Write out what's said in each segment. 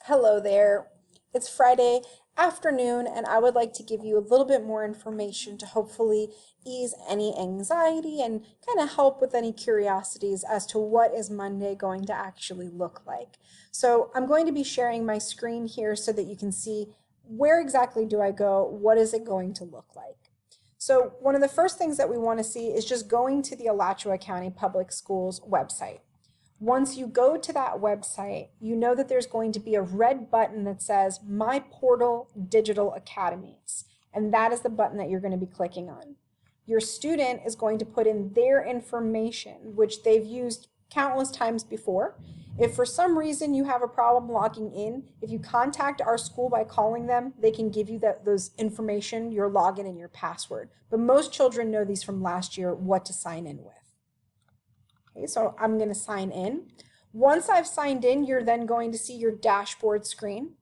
Hello there. It's Friday afternoon, and I would like to give you a little bit more information to hopefully ease any anxiety and kind of help with any curiosities as to what is Monday going to actually look like. So I'm going to be sharing my screen here so that you can see where exactly do I go, what is it going to look like. So one of the first things that we want to see is just going to the Alachua County Public Schools website. Once you go to that website, you know that there's going to be a red button that says My Portal Digital Academies, and that is the button that you're going to be clicking on. Your student is going to put in their information, which they've used countless times before. If for some reason you have a problem logging in, if you contact our school by calling them, they can give you those information, your login and your password. But most children know these from last year, what to sign in with. Okay, so I'm going to sign in. Once I've signed in, you're then going to see your dashboard screen.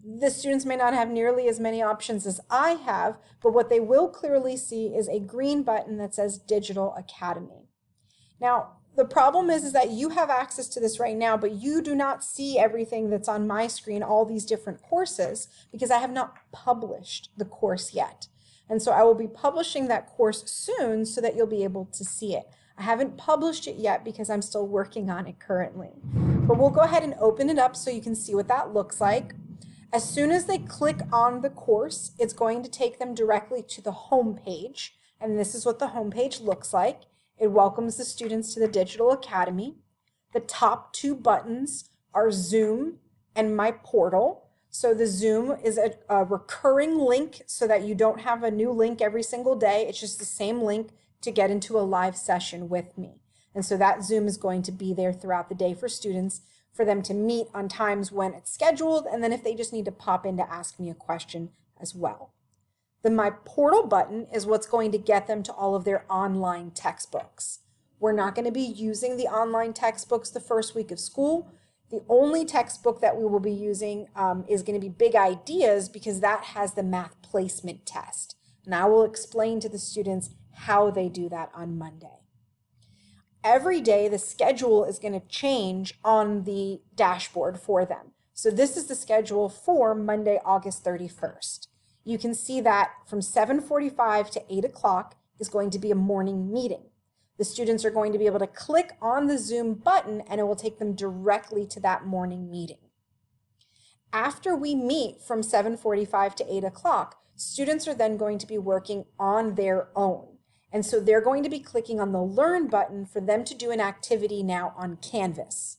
The students may not have nearly as many options as I have, but what they will clearly see is a green button that says Digital Academy. Now, the problem is that you have access to this right now, but you do not see everything that's on my screen, all these different courses, because I have not published the course yet. And so I will be publishing that course soon so that you'll be able to see it. I haven't published it yet because I'm still working on it currently. But we'll go ahead and open it up so you can see what that looks like. As soon as they click on the course, it's going to take them directly to the home page. And this is what the home page looks like. It welcomes the students to the Digital Academy. The top two buttons are Zoom and My Portal. So the Zoom is a recurring link so that you don't have a new link every single day. It's just the same link to get into a live session with me. And so that Zoom is going to be there throughout the day for students, for them to meet on times when it's scheduled, and then if they just need to pop in to ask me a question as well. The My Portal button is what's going to get them to all of their online textbooks. We're not going to be using the online textbooks the first week of school. The only textbook that we will be using is going to be Big Ideas, because that has the math placement test. And I will explain to the students how they do that on Monday. Every day the schedule is going to change on the dashboard for them. So this is the schedule for Monday, August 31st. You can see that from 7:45 to 8 o'clock is going to be a morning meeting. The students are going to be able to click on the Zoom button and it will take them directly to that morning meeting. After we meet from 7:45 to 8 o'clock, students are then going to be working on their own. And so they're going to be clicking on the Learn button for them to do an activity now on Canvas.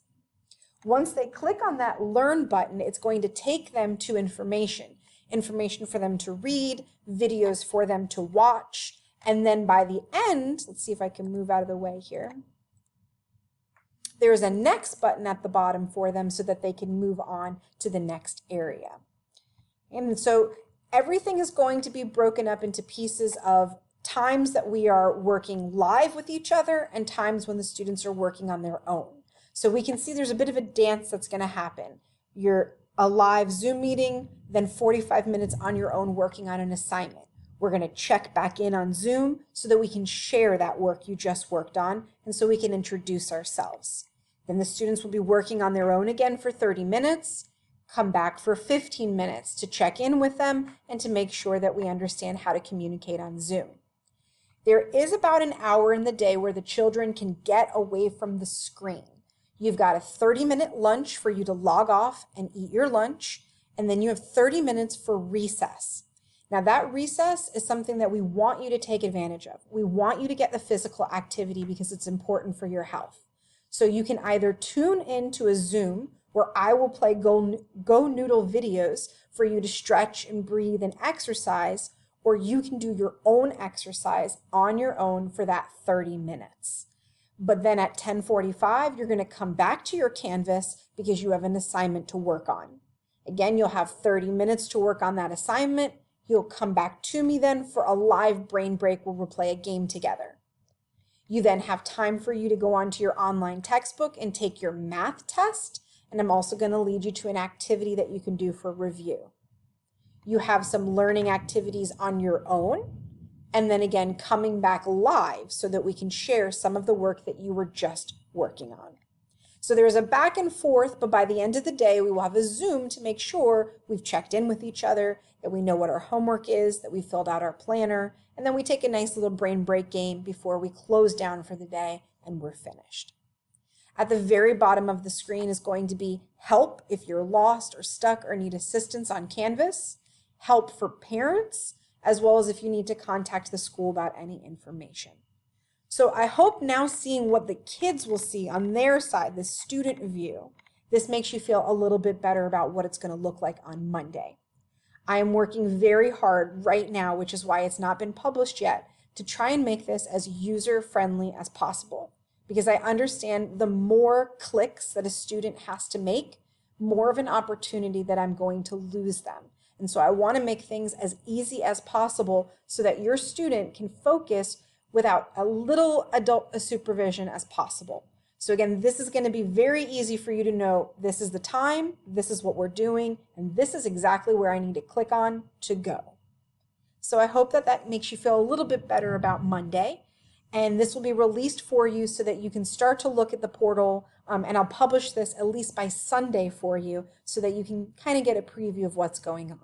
Once they click on that Learn button, it's going to take them to information for them to read, videos for them to watch, and then by the end, let's see if I can move out of the way here. There's a Next button at the bottom for them so that they can move on to the next area. And so everything is going to be broken up into pieces of times that we are working live with each other and times when the students are working on their own. So we can see there's a bit of a dance that's going to happen. You're a live Zoom meeting, then 45 minutes on your own working on an assignment. We're going to check back in on Zoom so that we can share that work you just worked on and so we can introduce ourselves. Then the students will be working on their own again for 30 minutes, come back for 15 minutes to check in with them and to make sure that we understand how to communicate on Zoom. There is about an hour in the day where the children can get away from the screen. You've got a 30-minute lunch for you to log off and eat your lunch, and then you have 30 minutes for recess. Now that recess is something that we want you to take advantage of. We want you to get the physical activity because it's important for your health. So you can either tune into a Zoom where I will play Go Noodle videos for you to stretch and breathe and exercise, or you can do your own exercise on your own for that 30 minutes. But then at 10:45, you're going to come back to your Canvas because you have an assignment to work on. Again, you'll have 30 minutes to work on that assignment. You'll come back to me then for a live brain break where we'll play a game together. You then have time for you to go onto your online textbook and take your math test. And I'm also going to lead you to an activity that you can do for review. You have some learning activities on your own, and then again coming back live so that we can share some of the work that you were just working on. So there's a back and forth, but by the end of the day, we will have a Zoom to make sure we've checked in with each other, that we know what our homework is, that we filled out our planner, and then we take a nice little brain break game before we close down for the day and we're finished. At the very bottom of the screen is going to be help if you're lost or stuck or need assistance on Canvas, help for parents, as well as if you need to contact the school about any information. So I hope now seeing what the kids will see on their side, the student view, this makes you feel a little bit better about what it's going to look like on Monday. I am working very hard right now, which is why it's not been published yet, to try and make this as user-friendly as possible. Because I understand the more clicks that a student has to make, more of an opportunity that I'm going to lose them. And so I want to make things as easy as possible so that your student can focus without a little adult supervision as possible. So again, this is going to be very easy for you to know this is the time, this is what we're doing, and this is exactly where I need to click on to go. So I hope that that makes you feel a little bit better about Monday. And this will be released for you so that you can start to look at the portal, and I'll publish this at least by Sunday for you so that you can kind of get a preview of what's going on.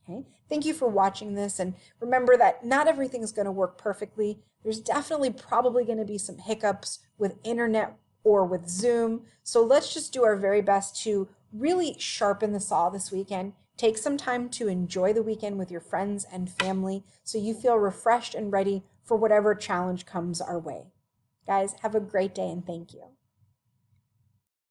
Okay? Thank you for watching this, and remember that not everything is going to work perfectly. There's definitely probably going to be some hiccups with internet or with Zoom, so let's just do our very best to really sharpen the saw this weekend. Take some time to enjoy the weekend with your friends and family so you feel refreshed and ready for whatever challenge comes our way. Guys, have a great day and thank you.